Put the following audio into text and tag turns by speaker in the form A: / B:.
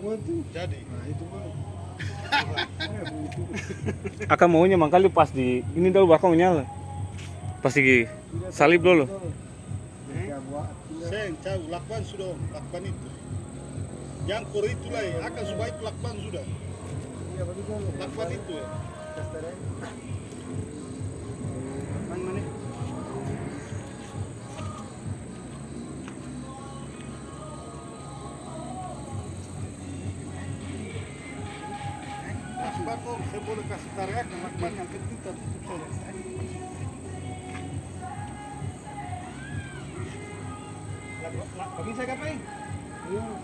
A: semua tuh.
B: Jadi.
A: Nah itu mah.
C: Akan maunya mangkali pas di ini dulu bakal nyala. Pas di salib dulu.
B: Sen, tahu lakban sudah, lakban itu. Yang kor itu lah, akan supaya itu lakban sudah.
A: Iya betul.
B: Lakban itu ya.
C: Mana?
B: Lakban kok, saya boleh kasih tarik lakban yang penting tertutup saja.
C: Bagi saya kapan?
A: Iya.